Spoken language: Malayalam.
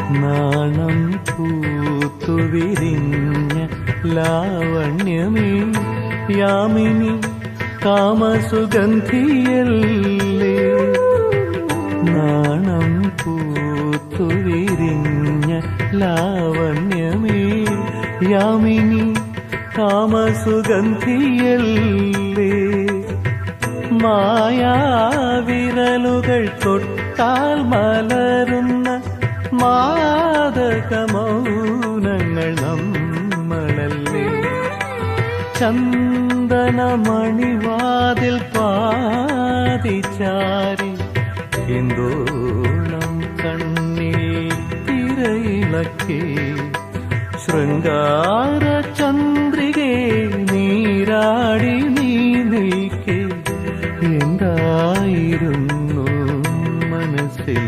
നാണം പൂത്തുവിരിഞ്ഞ ലാവണ്യമേ യാമിനി കാമസുഗന്ധിയല്ലേ. നാണം പൂത്തുവിരിഞ്ഞ ലാവണ്യമേ യാമിനി കാമസുഗന്ധിയല്ലേ. മായാവിരലുകൾ തൊട്ടാൽ മലരുന്ന മാദകമൗനങ്ങൾ നമ്മളല്ലേ. ചന്ദനമണിവാതിൽ പാതിച്ചാരി എന്തോളം കണ്ണിൽ തിരയിളക്കേ. ശൃംഗാര ചന്ദ്രികേ നീരാടി നീ നിൽക്കേ. എന്തായിരുന്നു മനസ്സിൽ